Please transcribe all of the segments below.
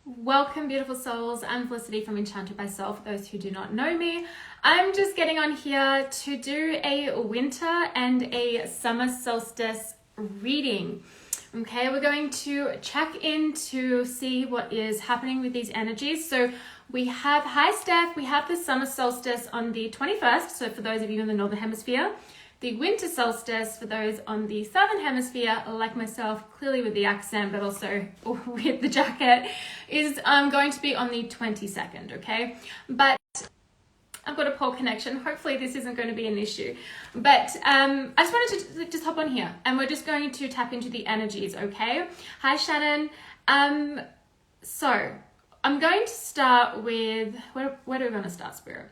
Welcome, beautiful souls. I'm Felicity from Enchanted by Soul. For those who do not know me, I'm just getting on here to do a winter and a summer solstice reading. Okay, we're going to check in to see what is happening with these energies. So we have, hi Steph, we have the summer solstice on the 21st. So for those of you in the Northern Hemisphere, the winter solstice for those on the Southern Hemisphere, like myself, clearly with the accent, but also with the jacket, is going to be on the 22nd, okay? But I've got a poor connection. Hopefully this isn't going to be an issue. But I just wanted to just hop on here and we're just going to tap into the energies, okay? Hi, Shannon. So I'm going to start with, where do we want to start, Spirit?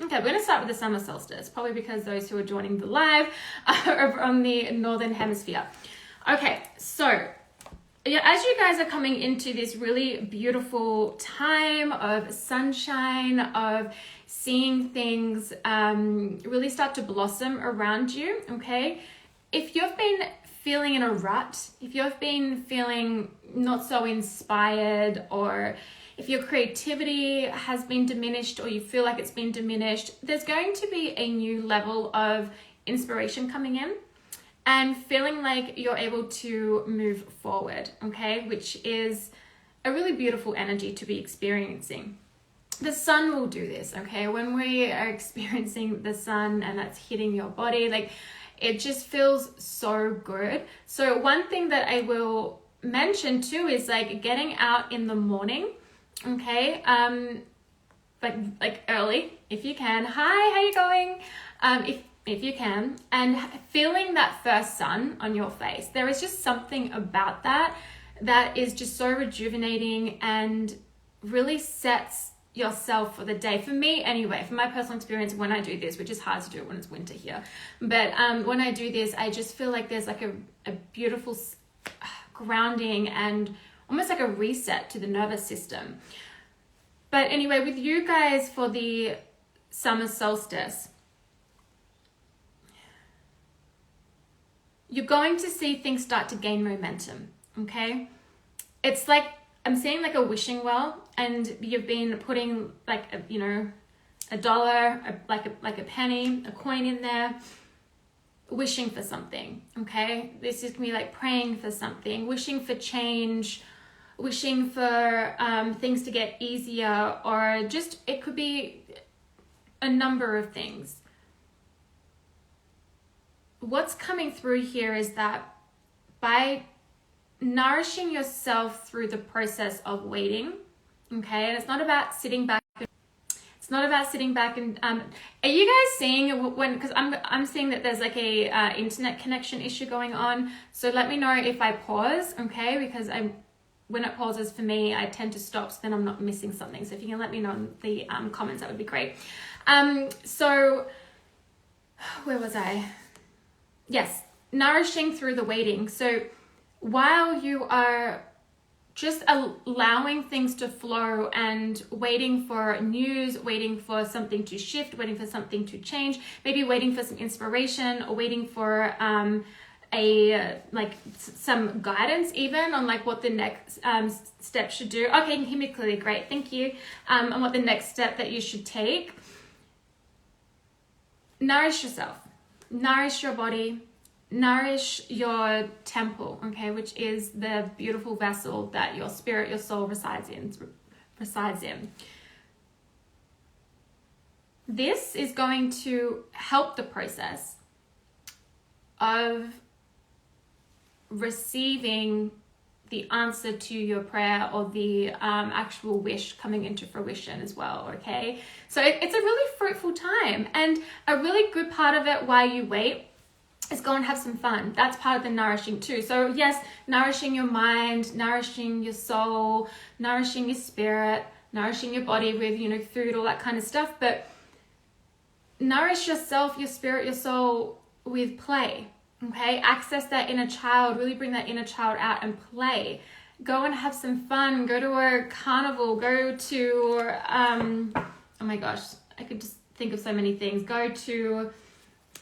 Okay, we're going to start with the summer solstice, probably because those who are joining the live are on the Northern Hemisphere. Okay, so yeah, as you guys are coming into this really beautiful time of sunshine, of seeing things really start to blossom around you, okay? If you've been feeling in a rut, if you've been feeling not so inspired, or if your creativity has been diminished or you feel like it's been diminished, there's going to be a new level of inspiration coming in and feeling like you're able to move forward, okay? Which is a really beautiful energy to be experiencing. The sun will do this, okay? When we are experiencing the sun and that's hitting your body, like it just feels so good. So one thing that I will mention too is like getting out in the morning, okay, like early if you can. Hi, how you going? If you can, and feeling that first sun on your face. There is just something about that is just so rejuvenating and really sets yourself for the day. For me anyway, from my personal experience, when I do this, which is hard to do when it's winter here, but when I do this, I just feel like there's like a beautiful grounding and almost like a reset to the nervous system. But anyway, with you guys for the summer solstice, you're going to see things start to gain momentum, okay? It's like, I'm seeing like a wishing well, and you've been putting like, a dollar, like a penny, a coin in there, wishing for something, okay? This is gonna be like praying for something, wishing for change, wishing for things to get easier, or just, it could be a number of things. What's coming through here is that by nourishing yourself through the process of waiting, okay, and it's not about sitting back. It's not about sitting back and are you guys seeing when, because I'm seeing that there's like a internet connection issue going on, so let me know if I pause, okay, because when it pauses for me, I tend to stop, so then I'm not missing something. So if you can let me know in the comments, that would be great. So where was I? Yes, nourishing through the waiting. So while you are just allowing things to flow and waiting for news, waiting for something to shift, waiting for something to change, maybe waiting for some inspiration, or waiting for some guidance even on like what the next step should do. Okay, you can hear me clearly, great, thank you. And what the next step that you should take. Nourish yourself, nourish your body, nourish your temple, okay, which is the beautiful vessel that your spirit, your soul resides in. This is going to help the process of receiving the answer to your prayer, or the actual wish coming into fruition as well, okay? So it's a really fruitful time, and a really good part of it while you wait is go and have some fun. That's part of the nourishing too. So yes, nourishing your mind, nourishing your soul, nourishing your spirit, nourishing your body with, food, all that kind of stuff, but nourish yourself, your spirit, your soul with play. Okay, access that inner child, really bring that inner child out and play. Go and have some fun, go to a carnival, go to, oh my gosh, I could just think of so many things. Go to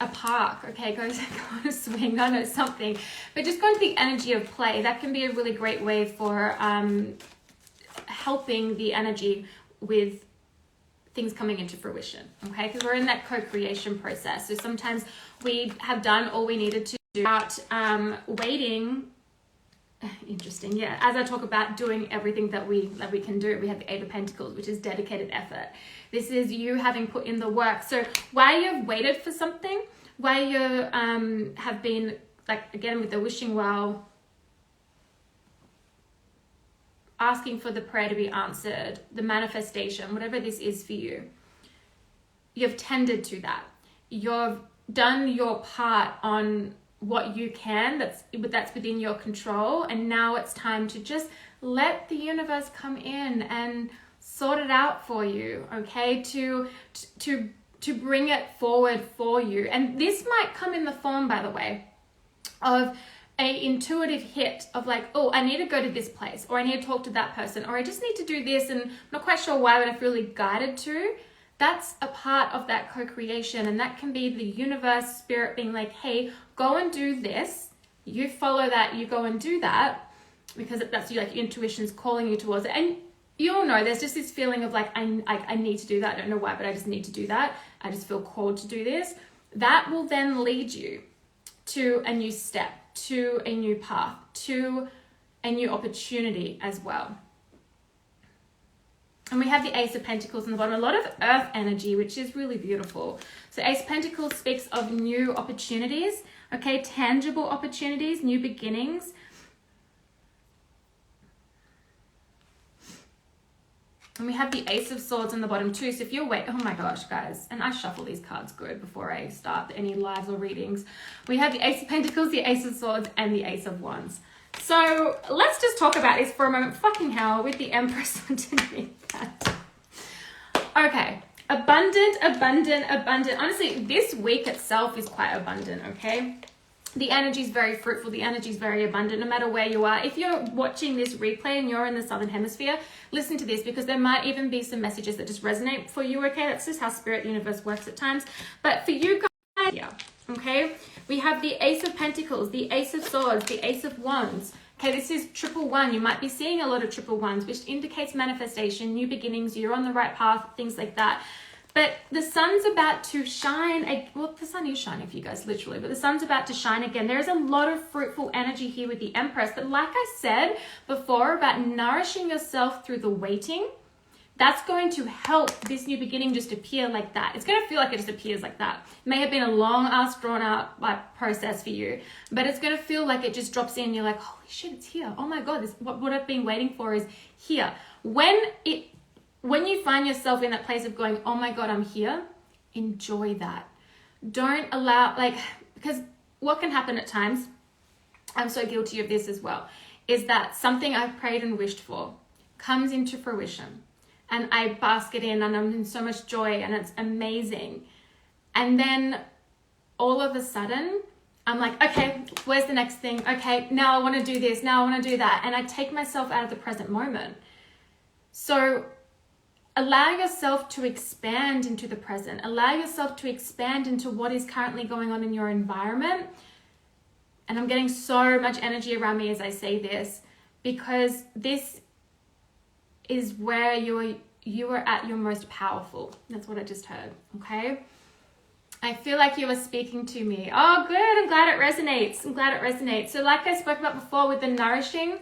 a park, okay, go on a swing, I know, something, but just go into the energy of play. That can be a really great way for helping the energy with things coming into fruition, okay, because we're in that co-creation process. So sometimes we have done all we needed to do without waiting. Interesting, yeah. As I talk about doing everything that we can do, we have the Eight of Pentacles, which is dedicated effort. This is you having put in the work. So while you've waited for something, while you have been, like, again with the wishing well, asking for the prayer to be answered, the manifestation, whatever this is for you, you've tended to that. You've done your part on what you can, that's within your control, and now it's time to just let the universe come in and sort it out for you, okay, to bring it forward for you. And this might come in the form, by the way, of a intuitive hit of like, oh, I need to go to this place, or I need to talk to that person, or I just need to do this and I'm not quite sure why, but I feel really guided to. That's a part of that co-creation, and that can be the universe, spirit being like, hey, go and do this. You follow that, you go and do that, because that's you, like your intuition's calling you towards it. And you all know there's just this feeling of like, I need to do that. I don't know why, but I just need to do that. I just feel called to do this. That will then lead you to a new step, to a new path, to a new opportunity as well. And we have the Ace of Pentacles on the bottom, a lot of earth energy, which is really beautiful. So Ace of Pentacles speaks of new opportunities, okay, tangible opportunities, new beginnings. And we have the Ace of Swords on the bottom too. So if you're oh my gosh, guys, and I shuffle these cards good before I start any lives or readings. We have the Ace of Pentacles, the Ace of Swords, and the Ace of Wands. So let's just talk about this for a moment. Fucking hell, with the Empress underneath that. Okay, abundant. Honestly, this week itself is quite abundant, okay? The energy is very fruitful. The energy is very abundant, no matter where you are. If you're watching this replay and you're in the Southern Hemisphere, listen to this, because there might even be some messages that just resonate for you, okay? That's just how Spirit Universe works at times. But for you guys, yeah, okay? We have the Ace of Pentacles, the Ace of Swords, the Ace of Wands. Okay, this is triple one. You might be seeing a lot of triple ones, which indicates manifestation, new beginnings, you're on the right path, things like that. But the sun's about to shine. Well, the sun is shining for you guys, literally, but the sun's about to shine again. There is a lot of fruitful energy here with the Empress. But like I said before about nourishing yourself through the waiting, that's going to help this new beginning just appear like that. It's going to feel like it just appears like that. It may have been a long-ass, drawn-out process for you, but it's going to feel like it just drops in. You're like, holy shit, it's here. Oh my God, what I've been waiting for is here. When you find yourself in that place of going, oh my God, I'm here, enjoy that. Don't allow, because what can happen at times, I'm so guilty of this as well, is that something I've prayed and wished for comes into fruition. And I bask it in and I'm in so much joy and it's amazing. And then all of a sudden, I'm like, okay, where's the next thing? Okay, now I want to do this. Now I want to do that. And I take myself out of the present moment. So allow yourself to expand into the present. Allow yourself to expand into what is currently going on in your environment. And I'm getting so much energy around me as I say this, because this is where you are at your most powerful. That's what I just heard, okay? I feel like you are speaking to me. Oh, good. I'm glad it resonates. So like I spoke about before with the nourishing,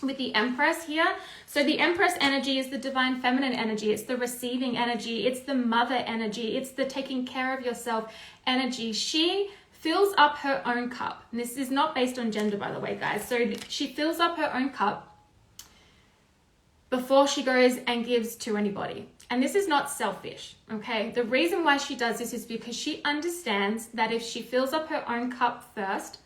with the Empress here. So the Empress energy is the divine feminine energy. It's the receiving energy. It's the mother energy. It's the taking care of yourself energy. She fills up her own cup. And this is not based on gender, by the way, guys. So she fills up her own cup before she goes and gives to anybody. And this is not selfish, okay? The reason why she does this is because she understands that if she fills up her own cup first,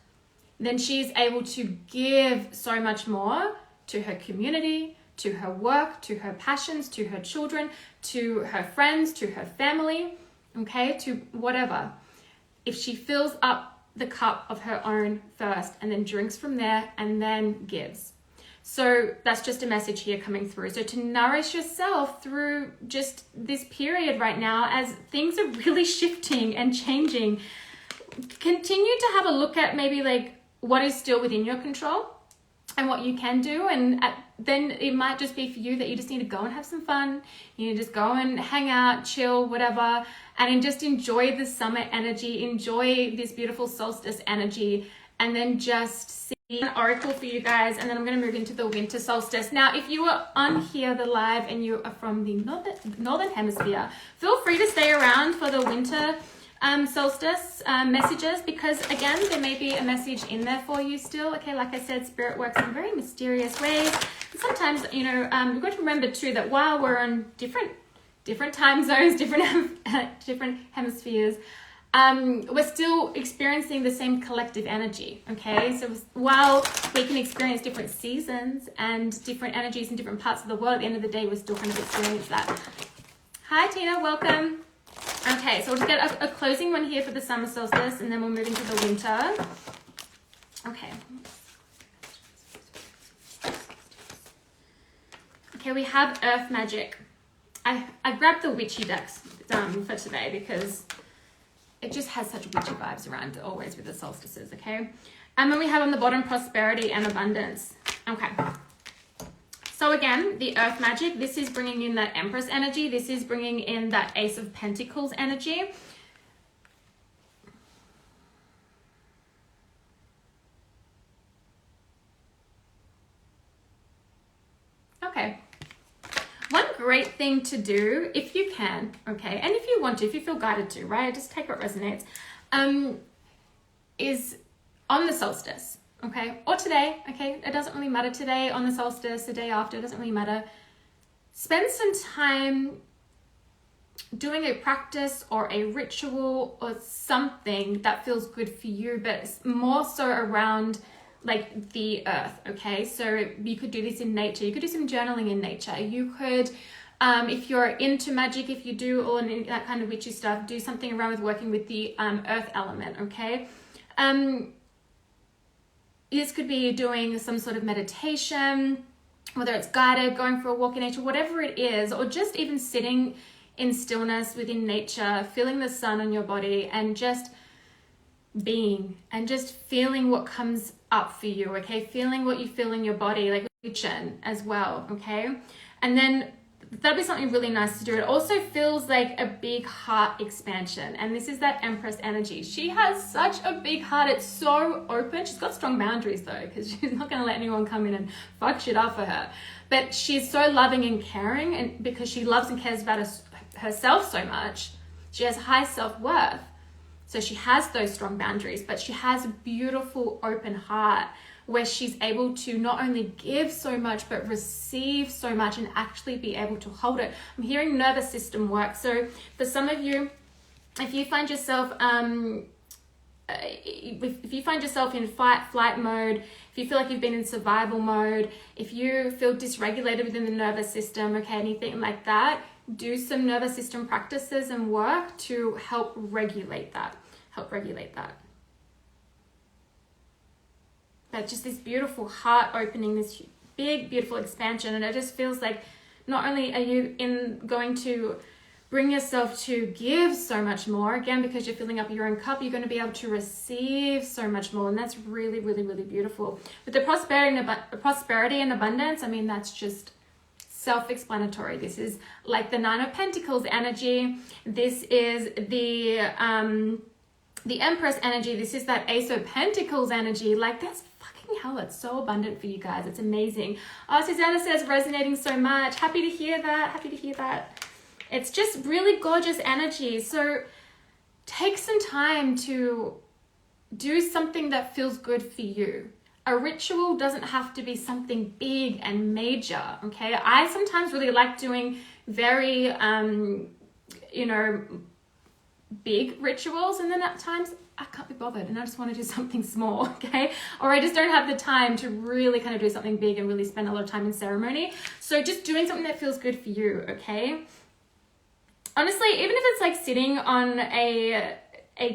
then she is able to give so much more to her community, to her work, to her passions, to her children, to her friends, to her family, okay? To whatever. If she fills up the cup of her own first and then drinks from there and then gives. So that's just a message here coming through. So to nourish yourself through just this period right now as things are really shifting and changing, continue to have a look at maybe like what is still within your control and what you can do. And then it might just be for you that you just need to go and have some fun. You need to just go and hang out, chill, whatever, and just enjoy the summer energy, enjoy this beautiful solstice energy, and then just see an oracle for you guys. And then I'm going to move into the winter solstice. Now, if you are on here, the live, and you are from the northern hemisphere, feel free to stay around for the winter solstice messages, because again, there may be a message in there for you still. Okay, like I said, spirit works in very mysterious ways. And sometimes, you know, you've got to remember too that while we're on different time zones, different hemispheres, we're still experiencing the same collective energy. Okay, so while we can experience different seasons and different energies in different parts of the world, at the end of the day, we're still kind of experience that. Hi Tina, welcome. Okay, so we'll just get a closing one here for the summer solstice, and then we'll move into the winter. Okay. Okay, we have earth magic. I grabbed the witchy decks for today because it just has such witchy vibes around it always with the solstices, okay? And then we have on the bottom prosperity and abundance. Okay. So again, the earth magic, this is bringing in that Empress energy. This is bringing in that Ace of Pentacles energy. Okay. One great thing to do, if you can, okay, and if you want to, if you feel guided to, right, just take what resonates, is on the solstice. Okay, or today, okay, it doesn't really matter today, on the solstice, the day after, it doesn't really matter. Spend some time doing a practice or a ritual or something that feels good for you, but it's more so around like the earth, okay? So you could do this in nature, you could do some journaling in nature, you could, if you're into magic, if you do all that kind of witchy stuff, do something around with working with the earth element, okay? This could be doing some sort of meditation, whether it's guided, going for a walk in nature, whatever it is, or just even sitting in stillness within nature, feeling the sun on your body, and just being and just feeling what comes up for you, okay? Feeling what you feel in your body, like vision as well, okay? And then that'd be something really nice to do. It also feels like a big heart expansion, and this is that Empress energy. She has such a big heart. It's so open. She's got strong boundaries though, because she's not going to let anyone come in and fuck shit up for her, but she's so loving and caring, and because she loves and cares about herself so much, she has high self-worth, so she has those strong boundaries, but she has a beautiful open heart where she's able to not only give so much, but receive so much and actually be able to hold it. I'm hearing nervous system work. So for some of you, if you find yourself, if you find yourself in flight mode, if you feel like you've been in survival mode, if you feel dysregulated within the nervous system, okay, anything like that, do some nervous system practices and work to help regulate that. But just this beautiful heart opening, this big, beautiful expansion. And it just feels like not only are you going to bring yourself to give so much more, again, because you're filling up your own cup, you're going to be able to receive so much more. And that's really, really, really beautiful. With the prosperity and abundance, I mean, that's just self-explanatory. This is like the Nine of Pentacles energy. This is the Empress energy. This is that Ace of Pentacles energy. Like, that's fucking hell, it's so abundant for you guys. It's amazing. Oh, Susanna says resonating so much. Happy to hear that. It's just really gorgeous energy. So take some time to do something that feels good for you. A ritual doesn't have to be something big and major, okay? I sometimes really like doing very, big rituals, and then at times I can't be bothered and I just want to do something small, okay? Or I just don't have the time to really kind of do something big and really spend a lot of time in ceremony. So just doing something that feels good for you, okay? Honestly, even if it's like sitting on a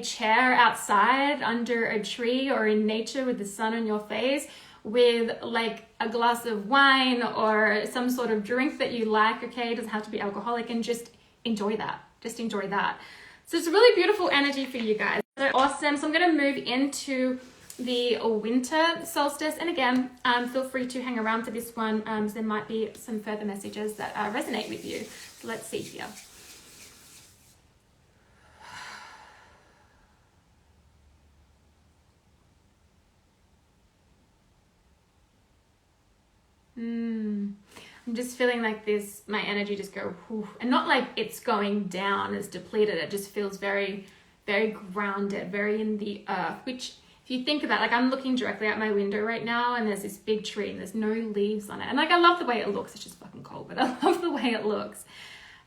chair outside under a tree or in nature with the sun on your face with like a glass of wine or some sort of drink that you like, okay? It doesn't have to be alcoholic, and just enjoy that. So it's a really beautiful energy for you guys. So awesome. So I'm going to move into the winter solstice. And again, feel free to hang around for this one. There might be some further messages that resonate with you. So let's see here. I'm just feeling like this, my energy just go, whew, and not like it's going down, it's depleted. It just feels very, very grounded, very in the earth, which if you think about, like I'm looking directly out my window right now and there's this big tree and there's no leaves on it. And like, I love the way it looks. It's just fucking cold, but I love the way it looks.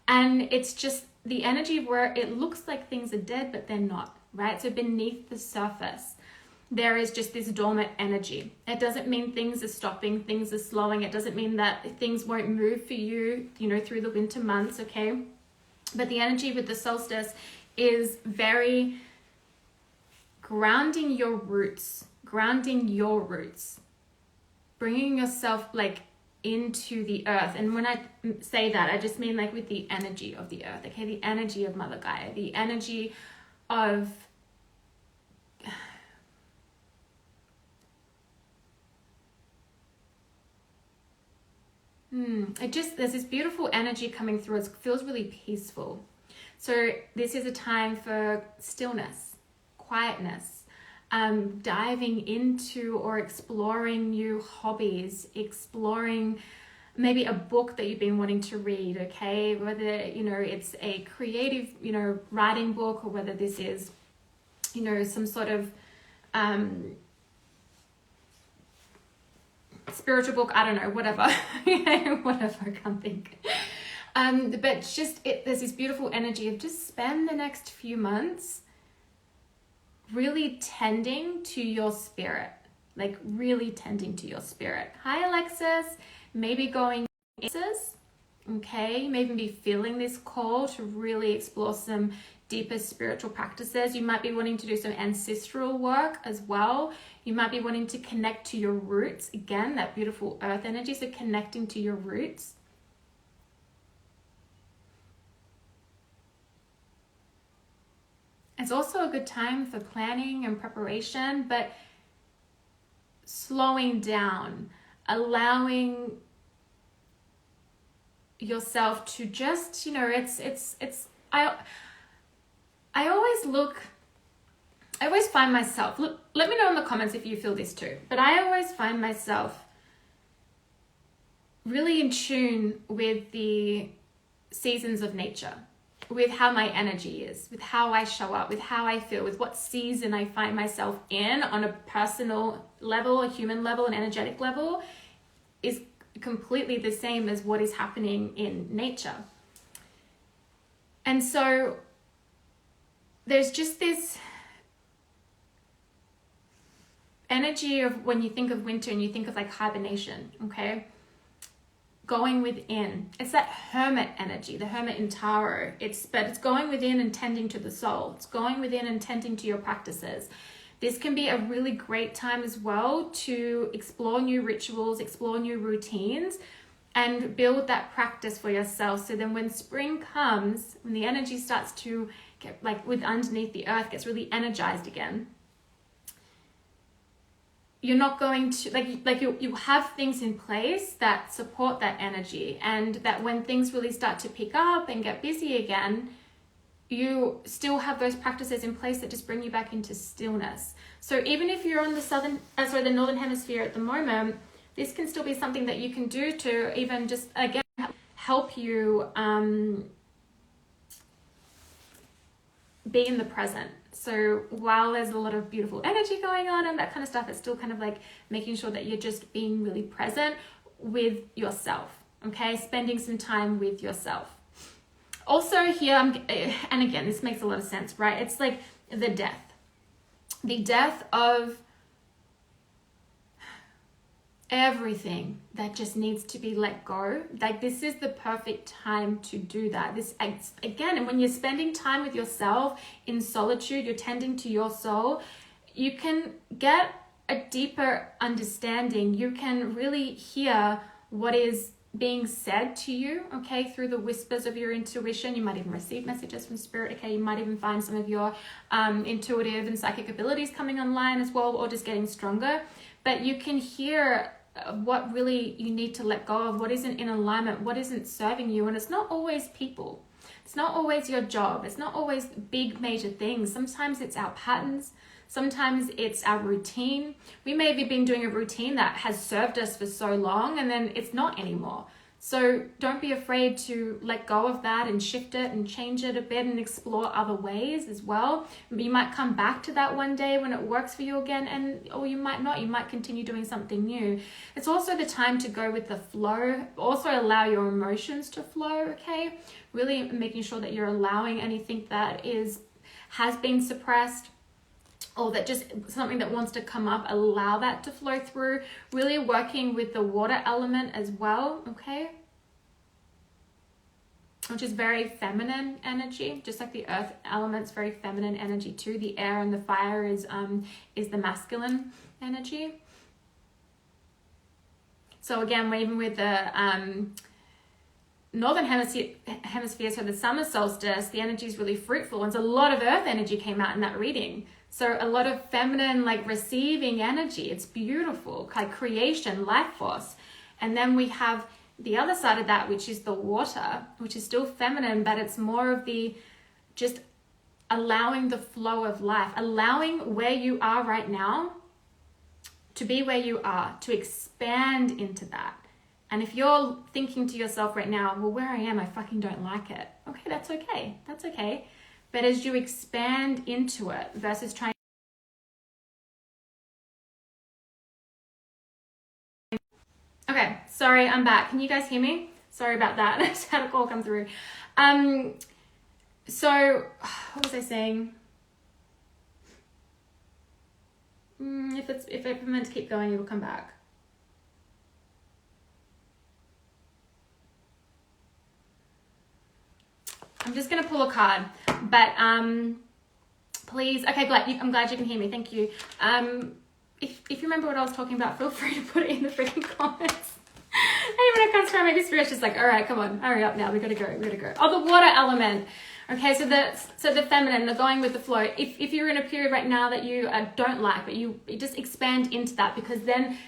And it's just the energy where it looks like things are dead, but they're not, right? So beneath the surface, there is just this dormant energy. It doesn't mean things are stopping, things are slowing. It doesn't mean that things won't move for you, you know, through the winter months, okay? But the energy with the solstice is very grounding your roots, bringing yourself like into the earth. And when I say that, I just mean like with the energy of the earth, okay? The energy of Mother Gaia, the energy of there's this beautiful energy coming through. It feels really peaceful. So this is a time for stillness, quietness, diving into or exploring new hobbies, exploring maybe a book that you've been wanting to read, okay? Whether, you know, it's a creative, you know, writing book, or whether this is, you know, some sort of spiritual book, I don't know, whatever. Whatever, I can't think. But just there's this beautiful energy of just spend the next few months really tending to your spirit, like really tending to your spirit. Hi, Alexis. Maybe going okay, maybe be feeling this call to really explore some deeper spiritual practices. You might be wanting to do some ancestral work as well. You might be wanting to connect to your roots. Again, that beautiful earth energy, so connecting to your roots. It's also a good time for planning and preparation, but slowing down, allowing yourself to just, you know, I always find myself, let me know in the comments if you feel this too, but I always find myself really in tune with the seasons of nature, with how my energy is, with how I show up, with how I feel, with what season I find myself in on a personal level, a human level, an energetic level, is completely the same as what is happening in nature. And so there's just this energy of when you think of winter and you think of like hibernation, okay? Going within. It's that hermit energy, the hermit in tarot. But it's going within and tending to the soul. It's going within and tending to your practices. This can be a really great time as well to explore new rituals, explore new routines, and build that practice for yourself. So then when spring comes, when the energy starts to get like with underneath the earth, gets really energized again, you're not going to you have things in place that support that energy, and that when things really start to pick up and get busy again, you still have those practices in place that just bring you back into stillness. So even if you're on the northern hemisphere at the moment, this can still be something that you can do to even just again help you be in the present. So while there's a lot of beautiful energy going on and that kind of stuff, it's still kind of like making sure that you're just being really present with yourself, okay? Spending some time with yourself. Also here, and again, this makes a lot of sense, right? It's like the death of everything that just needs to be let go. Like this is the perfect time to do that. This again, and when you're spending time with yourself in solitude, you're tending to your soul, you can get a deeper understanding. You can really hear what is being said to you, okay, through the whispers of your intuition. You might even receive messages from spirit, okay? You might even find some of your intuitive and psychic abilities coming online as well, or just getting stronger. But you can hear what really you need to let go of, what isn't in alignment, what isn't serving you. And it's not always people. It's not always your job. It's not always big major things. Sometimes it's our patterns. Sometimes it's our routine. We may have been doing a routine that has served us for so long and then it's not anymore. So don't be afraid to let go of that and shift it and change it a bit and explore other ways as well. You might come back to that one day when it works for you again, or you might not. You might continue doing something new. It's also the time to go with the flow. Also allow your emotions to flow, okay? Really making sure that you're allowing anything that has been suppressed, or that just something that wants to come up, allow that to flow through. Really working with the water element as well, okay? Which is very feminine energy, just like the earth element's very feminine energy too. The air and the fire is the masculine energy. So again, even with the northern hemisphere, so the summer solstice, the energy is really fruitful, and so a lot of earth energy came out in that reading. So a lot of feminine, like receiving energy. It's beautiful, like creation, life force. And then we have the other side of that, which is the water, which is still feminine, but it's more of the just allowing the flow of life, allowing where you are right now to be where you are, to expand into that. And if you're thinking to yourself right now, well, where I am, I fucking don't like it. Okay, that's okay. That's okay. But as you expand into it versus trying. Okay, sorry, I'm back. Can you guys hear me? Sorry about that. I just had a call come through. So what was I saying? If I'm meant to keep going, you will come back. I'm just gonna pull a card, but please, okay, I'm glad you can hear me. Thank you. If you remember what I was talking about, feel free to put it in the freaking comments. And when it comes to maybe spirit's just like, all right, come on, hurry up now. We gotta go. Oh, the water element. Okay, so the feminine, the going with the flow. If you're in a period right now that you don't like, but you just expand into that, because then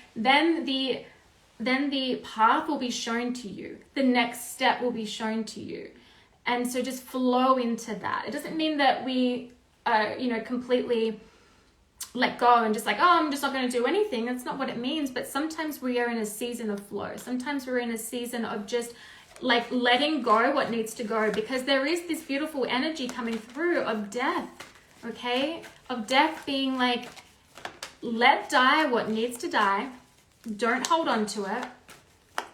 the path will be shown to you. The next step will be shown to you. And so just flow into that. It doesn't mean that we, completely let go and just like, oh, I'm just not going to do anything. That's not what it means. But sometimes we are in a season of flow. Sometimes we're in a season of just like letting go what needs to go, because there is this beautiful energy coming through of death, okay? Of death being like, let die what needs to die. Don't hold on to it,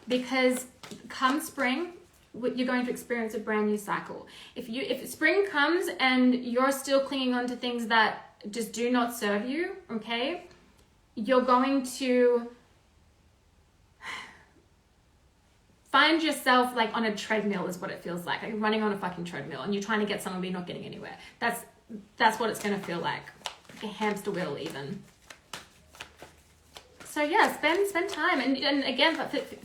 because come spring, you're going to experience a brand new cycle. If spring comes and you're still clinging on to things that just do not serve you, okay, you're going to find yourself like on a treadmill is what it feels like running on a fucking treadmill, and you're trying to get somewhere but you're not getting anywhere. That's what it's going to feel like a hamster wheel even. So yeah, spend time, and again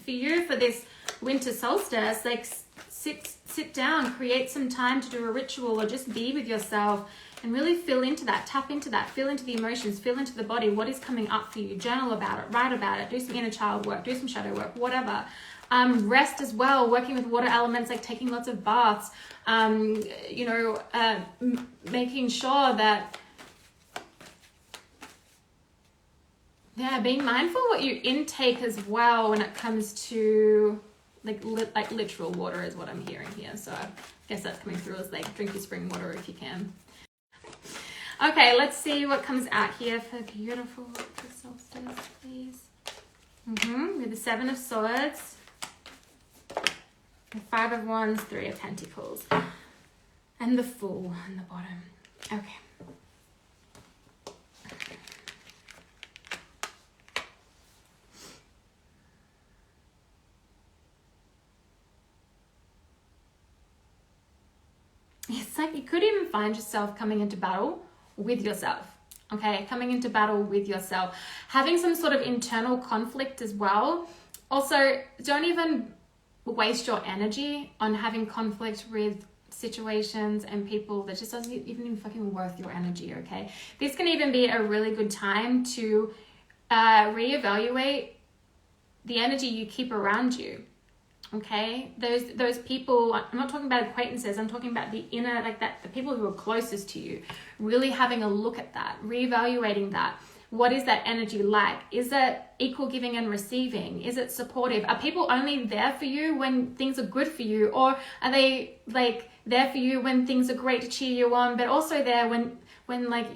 for you for this winter solstice, like sit down, create some time to do a ritual or just be with yourself and really feel into that, tap into that, feel into the emotions, feel into the body, what is coming up for you, journal about it, write about it, do some inner child work, do some shadow work, whatever. Rest as well, working with water elements, like taking lots of baths, making sure that, being mindful what you intake as well when it comes to like literal water is what I'm hearing here. So I guess that's coming through as like drink your spring water if you can. Okay, let's see what comes out here for beautiful solstice, please. With the 7 of Swords, the 5 of Wands, 3 of Pentacles, and the Fool on the bottom. Okay. It's like you could even find yourself coming into battle with yourself, okay? Coming into battle with yourself. Having some sort of internal conflict as well. Also, don't even waste your energy on having conflict with situations and people that just doesn't even fucking worth your energy, okay? This can even be a really good time to reevaluate the energy you keep around you, okay? Those people, I'm not talking about acquaintances, I'm talking about the inner, like that, the people who are closest to you, really having a look at that, reevaluating that. What is that energy like? Is it equal giving and receiving? Is it supportive? Are people only there for you when things are good for you? Or are they like there for you when things are great to cheer you on, but also there when like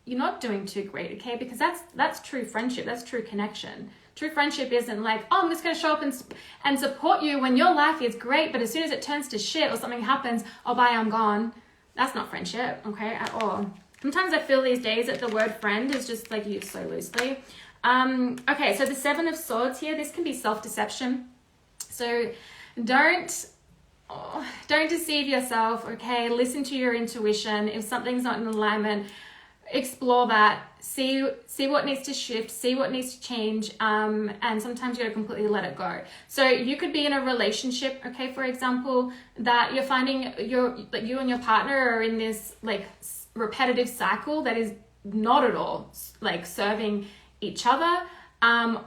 you're not doing too great, okay? Because that's true friendship, that's true connection. True friendship isn't like, oh, I'm just going to show up and support you when your life is great, but as soon as it turns to shit or something happens, oh, bye, I'm gone. That's not friendship, okay, at all. Sometimes I feel these days that the word friend is just like used so loosely. Okay, so the 7 of Swords here, this can be self-deception. So don't deceive yourself, okay? Listen to your intuition. If something's not in alignment, explore that. See what needs to shift, see what needs to change, and sometimes you gotta completely let it go. So you could be in a relationship, okay, for example, that you're finding you and your partner are in this like repetitive cycle that is not at all like serving each other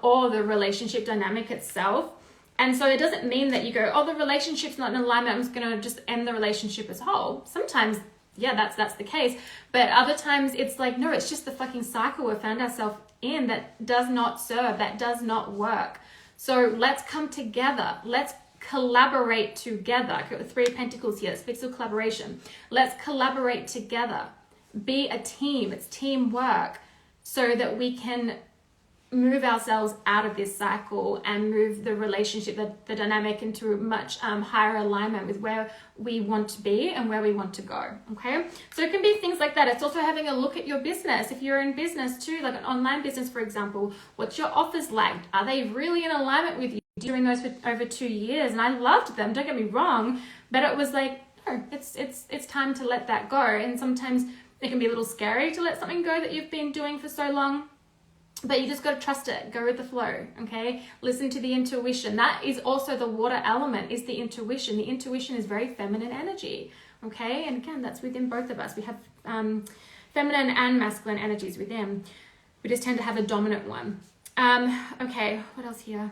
or the relationship dynamic itself. And so it doesn't mean that you go, oh, the relationship's not in alignment, I'm just gonna just end the relationship as whole. Sometimes, yeah, that's the case. But other times it's like, no, it's just the fucking cycle we found ourselves in that does not serve, that does not work. So let's come together. Let's collaborate together. Okay, with 3 of Pentacles here, it speaks of collaboration. Let's collaborate together. Be a team. It's teamwork so that we can move ourselves out of this cycle and move the relationship, the dynamic into a much higher alignment with where we want to be and where we want to go, okay? So it can be things like that. It's also having a look at your business. If you're in business too, like an online business, for example, what's your offers like? Are they really in alignment with you? Doing those for over 2 years, and I loved them, don't get me wrong, but it was like, no, it's time to let that go. And sometimes it can be a little scary to let something go that you've been doing for so long. But you just got to trust it. Go with the flow, okay? Listen to the intuition. That is also the water element, is the intuition. The intuition is very feminine energy, okay? And again, that's within both of us. We have feminine and masculine energies within. We just tend to have a dominant one. Okay, what else here?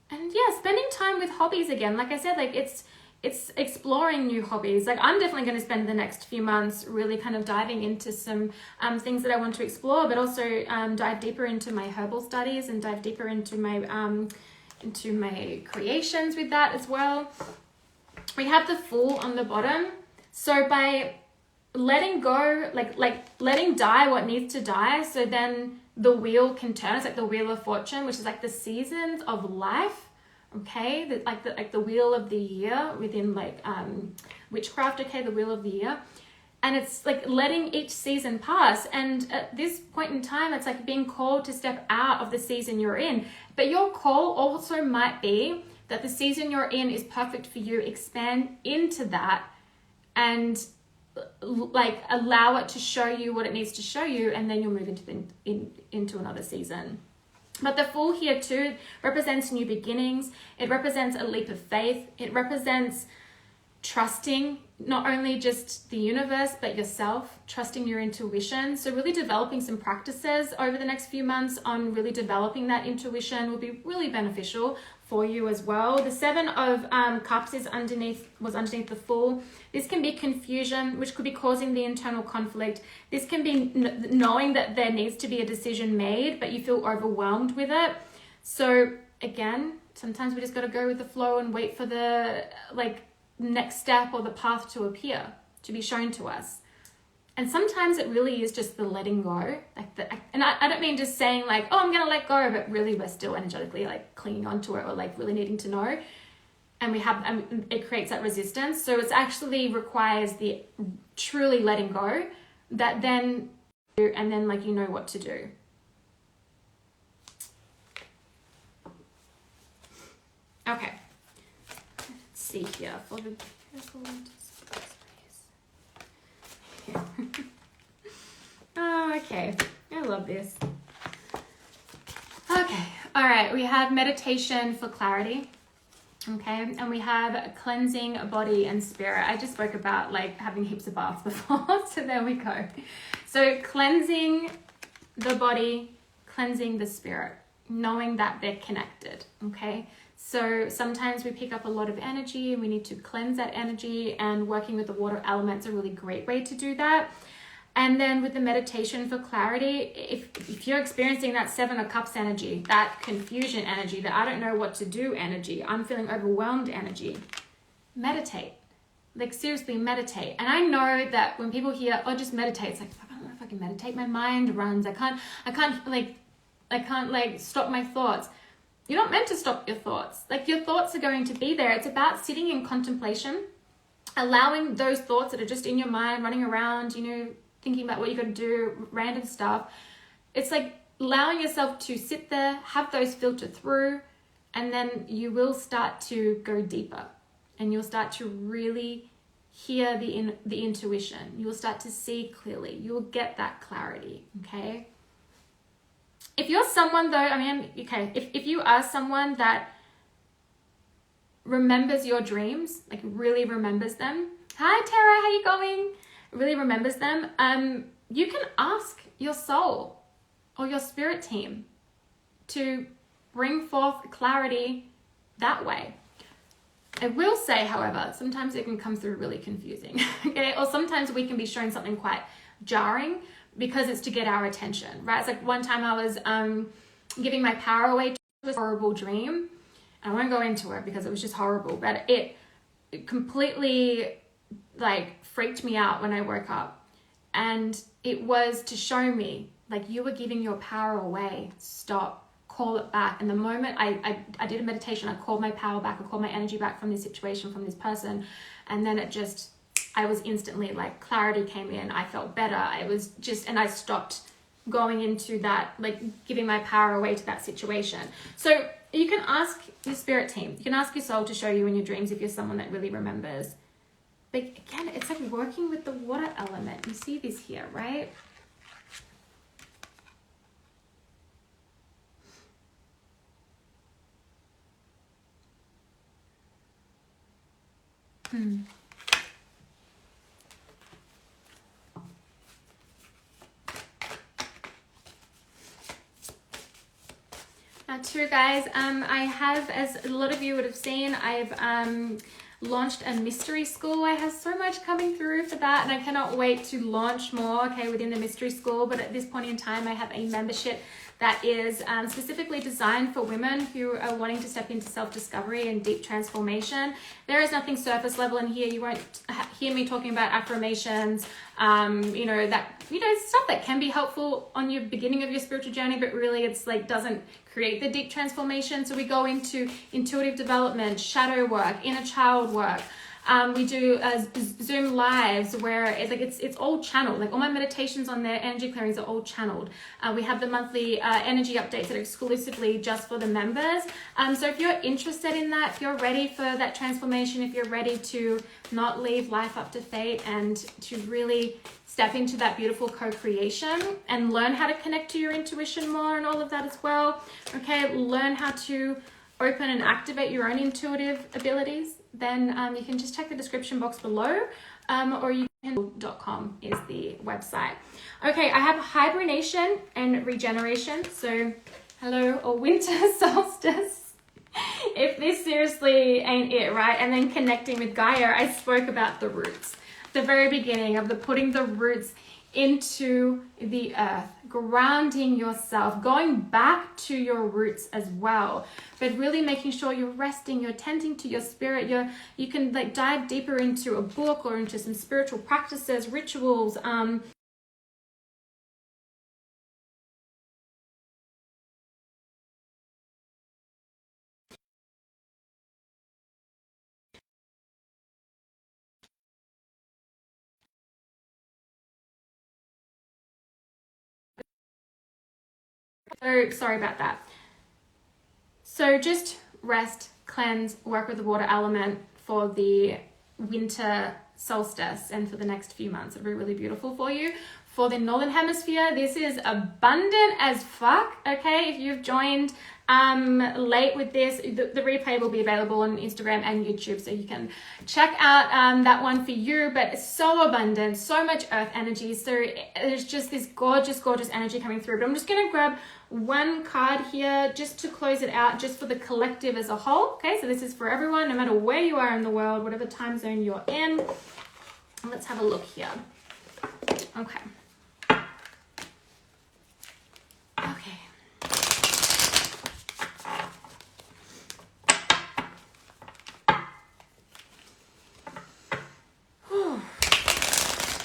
And yeah, spending time with hobbies again. Like I said, like it's exploring new hobbies. Like I'm definitely going to spend the next few months really kind of diving into some things that I want to explore, but also dive deeper into my herbal studies and dive deeper into my creations with that as well. We have the Fool on the bottom. So by letting go, like letting die what needs to die, so then the wheel can turn. It's like the Wheel of Fortune, which is like the seasons of life. Okay, like the wheel of the year within like witchcraft, okay, the wheel of the year. And it's like letting each season pass. And at this point in time, it's like being called to step out of the season you're in. But your call also might be that the season you're in is perfect for you. Expand into that and like allow it to show you what it needs to show you, and then you'll move into another season. But the Fool here too represents new beginnings. It represents a leap of faith. It represents trusting not only just the universe, but yourself, trusting your intuition. So really developing some practices over the next few months on really developing that intuition will be really beneficial for you as well. The 7 of Cups was underneath the Fool. This can be confusion, which could be causing the internal conflict. This can be knowing that there needs to be a decision made, but you feel overwhelmed with it. So again, sometimes we just got to go with the flow and wait for the next step or the path to appear, to be shown to us. And sometimes it really is just the letting go. And I don't mean just saying like, oh, I'm going to let go, but really we're still energetically like clinging onto it or like really needing to know. And it creates that resistance. So it actually requires the truly letting go that then, and then like you know what to do. Okay. Let's see here for the oh, okay. I love this. All right, we have meditation for clarity. Okay, and we have cleansing body and spirit. I just spoke about like having heaps of baths before, so there we go. So cleansing the body, cleansing the spirit, knowing that they're connected, okay? So sometimes we pick up a lot of energy and we need to cleanse that energy, and working with the water element's a really great way to do that. And then with the meditation for clarity, if you're experiencing that 7 of Cups energy, that confusion energy, that I don't know what to do energy, I'm feeling overwhelmed energy, meditate. Like seriously, meditate. And I know that when people hear, oh, just meditate, it's like, I don't know if I can meditate. My mind runs. I can't stop my thoughts. You're not meant to stop your thoughts. Like your thoughts are going to be there. It's about sitting in contemplation, allowing those thoughts that are just in your mind, running around, thinking about what you're going to do, random stuff. It's like allowing yourself to sit there, have those filter through, and then you will start to go deeper, and you'll start to really hear the intuition. You will start to see clearly. You will get that clarity, okay? If you're someone though, if you are someone that remembers your dreams, like really remembers them. Hi Tara, how you going? Really remembers them, you can ask your soul or your spirit team to bring forth clarity that way. I will say, however, sometimes it can come through really confusing, okay? Or sometimes we can be showing something quite jarring because it's to get our attention, right? It's like one time I was giving my power away to a horrible dream. I won't go into it because it was just horrible, but it completely like freaked me out when I woke up. And it was to show me, like, you were giving your power away. Stop, call it back. And the moment I did a meditation, I called my power back, I called my energy back from this situation, from this person. And then I was instantly like, clarity came in. I felt better. And I stopped going into that, like giving my power away to that situation. So you can ask your spirit team, you can ask your soul to show you in your dreams if you're someone that really remembers. But again, it's like working with the water element. You see this here, right? Now too, guys, I have, as a lot of you would have seen, I've launched a mystery school. I have so much coming through for that, and I cannot wait to launch more, okay, within the mystery school. But at this point in time, I have a membership that is specifically designed for women who are wanting to step into self-discovery and deep transformation. There is nothing surface level in here. You won't hear me talking about affirmations, stuff that can be helpful on your beginning of your spiritual journey, but really it's like doesn't create the deep transformation. So we go into intuitive development, shadow work, inner child work. We do Zoom lives where it's all channeled. Like all my meditations on there, energy clearings are all channeled. We have the monthly energy updates that are exclusively just for the members. So if you're interested in that, if you're ready for that transformation, if you're ready to not leave life up to fate and to really step into that beautiful co-creation and learn how to connect to your intuition more and all of that as well. Okay, learn how to open and activate your own intuitive abilities, then you can just check the description box below, or you can .com is the website. Okay, I have hibernation and regeneration. So hello, or winter solstice. If this seriously ain't it, right? And then connecting with Gaia, I spoke about the roots. The very beginning of the putting the roots into the earth, grounding yourself, going back to your roots as well, but really making sure you're resting, you're tending to your spirit. You can like dive deeper into a book or into some spiritual practices, rituals, so sorry about that. So just rest, cleanse, work with the water element for the winter solstice and for the next few months. It'll be really beautiful for you. For the Northern Hemisphere, this is abundant as fuck, okay? If you've joined late with this. The replay will be available on Instagram and YouTube, so you can check out that one for you. But it's so abundant, so much earth energy. So there's just this gorgeous, gorgeous energy coming through. But I'm just going to grab one card here just to close it out, just for the collective as a whole. Okay, so this is for everyone, no matter where you are in the world, whatever time zone you're in. Let's have a look here. Okay. Okay.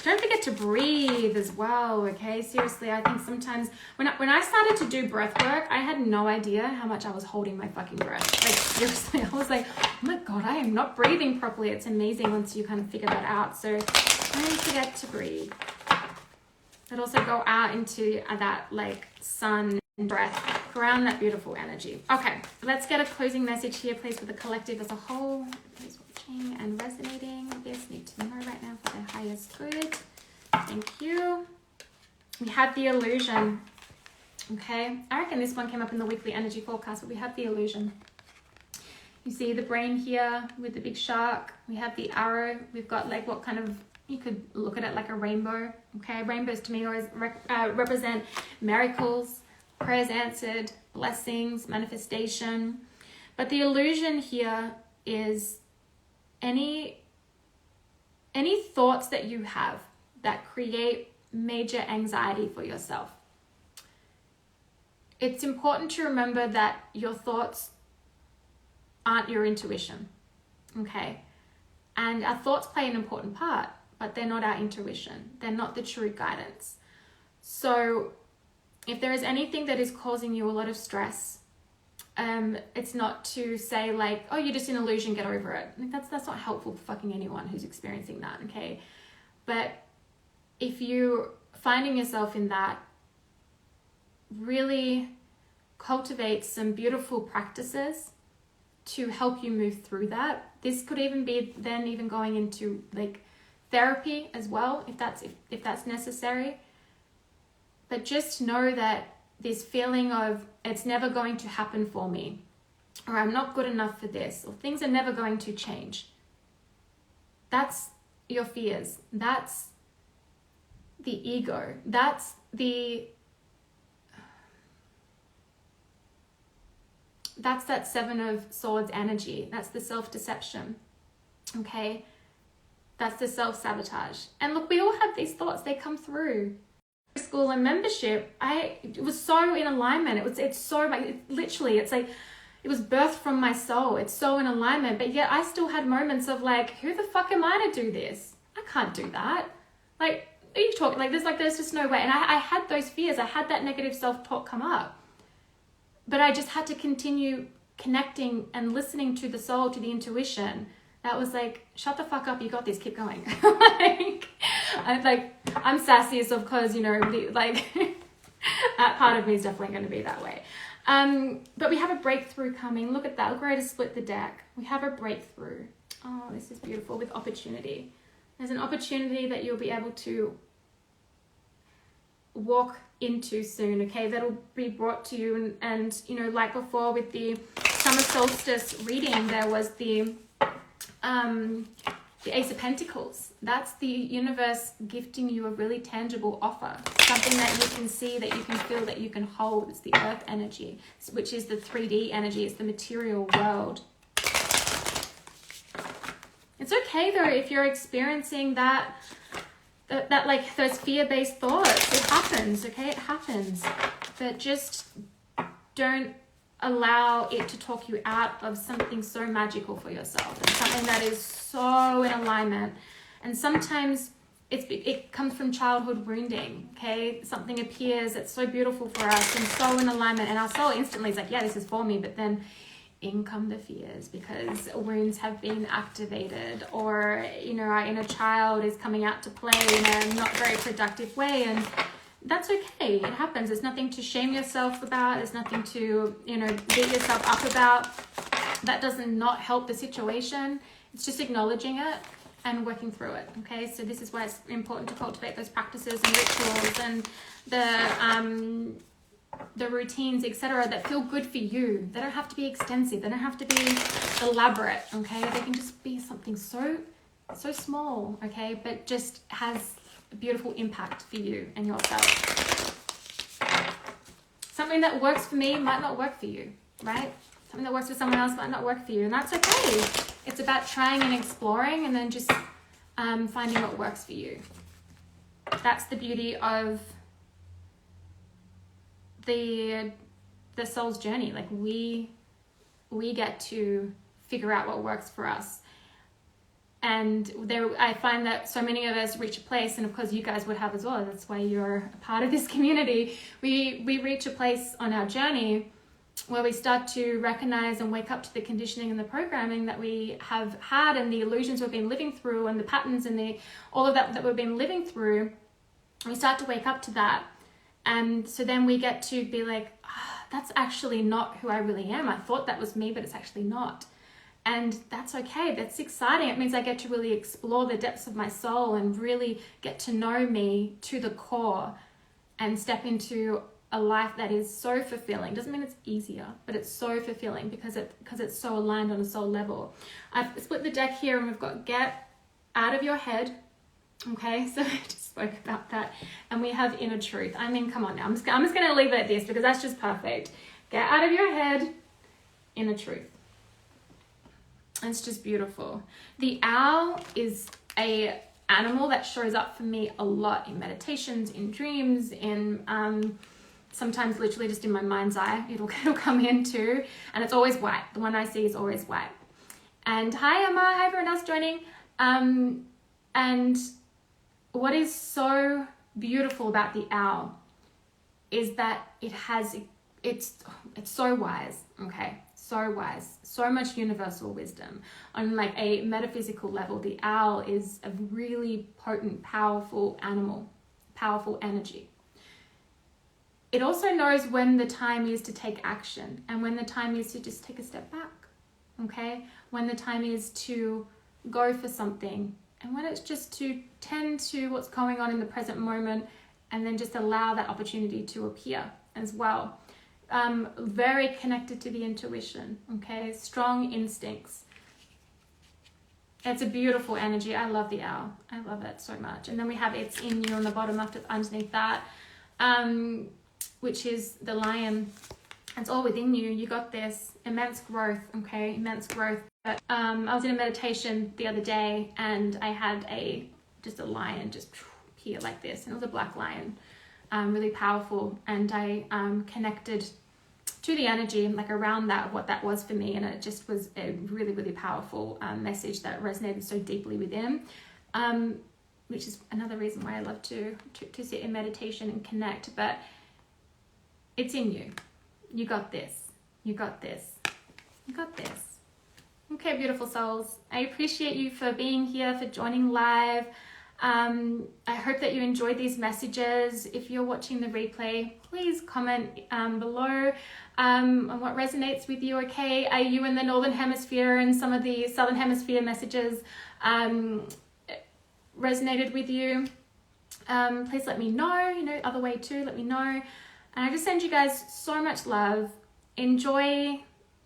Don't forget to breathe as well, okay? Seriously, I think sometimes when I started to do breath work, I had no idea how much I was holding my fucking breath. Like, seriously, I was like, oh my God, I am not breathing properly. It's amazing once you kind of figure that out. So don't forget to breathe. But also go out into that like sun and breath, ground that beautiful energy. Okay, let's get a closing message here, please, for the collective as a whole. Please watching and resonating with this, need to know right now for their highest good. Thank you. We have the illusion. Okay, I reckon this one came up in the weekly energy forecast, but we have the illusion. You see the brain here with the big shark. We have the arrow. We've got like what kind of, you could look at it like a rainbow. Okay, rainbows to me always represent miracles, prayers answered, blessings, manifestation. But the illusion here is any thoughts that you have that create major anxiety for yourself. It's important to remember that your thoughts aren't your intuition, okay? And our thoughts play an important part, but they're not our intuition. They're not the true guidance. So if there is anything that is causing you a lot of stress, it's not to say like, oh, you're just an illusion, get over it. Like that's not helpful for fucking anyone who's experiencing that, okay? But if you're finding yourself in that, really cultivate some beautiful practices to help you move through that. This could even be then even going into like therapy as well, if that's necessary. But just know that this feeling of it's never going to happen for me, or I'm not good enough for this, or things are never going to change. That's your fears. That's the ego. That's that Seven of Swords energy. That's the self-deception. Okay? That's the self-sabotage. And look, we all have these thoughts. They come through. School and membership, it was so in alignment. It's so like, literally, it's like, it was birthed from my soul. It's so in alignment. But yet I still had moments of like, who the fuck am I to do this? I can't do that. Like, are you talking? Like, there's just no way. And I had those fears. I had that negative self-talk come up. But I just had to continue connecting and listening to the soul, to the intuition. That was like, shut the fuck up, you got this, keep going. I'm sassy, so of course, you know, that part of me is definitely going to be that way. But we have a breakthrough coming. Look at that. Look, we're ready to split the deck. We have a breakthrough. Oh, this is beautiful, with opportunity. There's an opportunity that you'll be able to walk into soon, okay? That'll be brought to you. And you know, like before with the summer solstice reading, there was the Ace of Pentacles. That's the universe gifting you a really tangible offer, something that you can see, that you can feel, that you can hold. It's the earth energy, which is the 3D energy. It's the material world. It's okay though if you're experiencing that like those fear-based thoughts. It happens, okay? It happens. But just don't allow it to talk you out of something so magical for yourself, and something that is so in alignment. And sometimes it comes from childhood wounding, okay? Something appears that's so beautiful for us and so in alignment, and our soul instantly is like, yeah, this is for me. But then in come the fears, because wounds have been activated, or you know, our inner child is coming out to play in a not very productive way. And that's okay. It happens. There's nothing to shame yourself about. There's nothing to, you know, beat yourself up about. That does not help the situation. It's just acknowledging it and working through it. Okay, so this is why it's important to cultivate those practices and rituals and the the routines, etc., that feel good for you. They don't have to be extensive. They don't have to be elaborate, okay? They can just be something so small, okay? But just has a beautiful impact for you and yourself. Something that works for me might not work for you, right? Something that works for someone else might not work for you, and that's okay. It's about trying and exploring, and then just finding what works for you. That's the beauty of the soul's journey. Like we get to figure out what works for us. And I find that so many of us reach a place, and of course you guys would have as well, that's why you're a part of this community. We reach a place on our journey where we start to recognize and wake up to the conditioning and the programming that we have had, and the illusions we've been living through, and the patterns and all of that we've been living through. We start to wake up to that. And so then we get to be like, that's actually not who I really am. I thought that was me, but it's actually not. And that's okay. That's exciting. It means I get to really explore the depths of my soul and really get to know me to the core and step into a life that is so fulfilling. Doesn't mean it's easier, but it's so fulfilling because it's so aligned on a soul level. I've split the deck here, and we've got get out of your head. Okay, so I just spoke about that. And we have inner truth. I mean, come on now. I'm just going to leave it at this because that's just perfect. Get out of your head, inner truth. It's just beautiful. The owl is a animal that shows up for me a lot in meditations, in dreams, in sometimes literally just in my mind's eye. It'll come in too. And it's always white. The one I see is always white. And hi Emma, hi everyone else joining. And what is so beautiful about the owl is that it's so wise, okay? So wise, so much universal wisdom. On like a metaphysical level, the owl is a really potent, powerful animal, powerful energy. It also knows when the time is to take action and when the time is to just take a step back, okay? When the time is to go for something, and when it's just to tend to what's going on in the present moment, and then just allow that opportunity to appear as well. Very connected to the intuition, okay? Strong instincts. It's a beautiful energy. I love the owl. I love it so much. And then we have it's in you on the bottom underneath that, which is the lion. It's all within you. You got this. Immense growth, okay? Immense growth. But, I was in a meditation the other day, and I had just a lion just appear like this, and it was a black lion. Really powerful, and I connected to the energy like around that, what that was for me, and it just was a really, really powerful message that resonated so deeply within, which is another reason why I love to sit in meditation and connect. But it's in you. You got this. You got this. You got this. Okay, beautiful souls. I appreciate you for being here, for joining live. I hope that you enjoyed these messages. If you're watching the replay, please comment below on what resonates with you, okay? Are you in the Northern Hemisphere and some of the Southern Hemisphere messages resonated with you? Please let me know, other way too, let me know. And I just send you guys so much love. Enjoy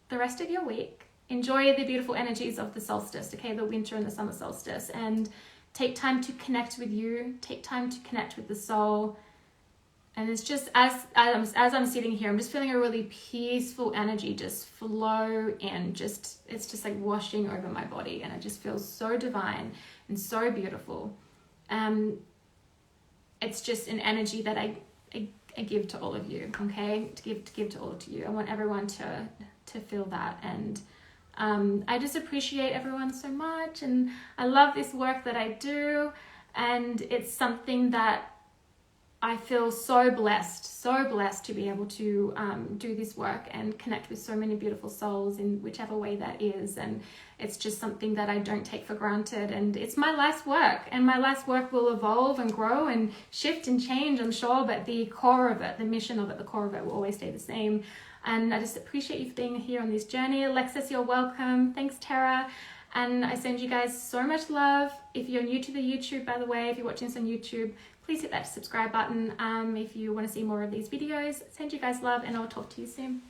the rest of your week. Enjoy the beautiful energies of the solstice, okay? The winter and the summer solstice. And take time to connect with you. Take time to connect with the soul. And it's just, as I'm sitting here, I'm just feeling a really peaceful energy just flow in. It's just like washing over my body. And it just feels so divine and so beautiful. It's just an energy that I give to all of you, okay? To give to all of you. I want everyone to feel that. And I just appreciate everyone so much, and I love this work that I do, and it's something that I feel so blessed to be able to do this work and connect with so many beautiful souls in whichever way that is. And it's just something that I don't take for granted, and it's my life's work, and my life's work will evolve and grow and shift and change, I'm sure, but the core of it, the mission of it, the core of it will always stay the same. And I just appreciate you for being here on this journey. Alexis, you're welcome. Thanks, Tara. And I send you guys so much love. If you're new to the YouTube, by the way, if you're watching this on YouTube, please hit that subscribe button. If you want to see more of these videos, send you guys love, and I'll talk to you soon.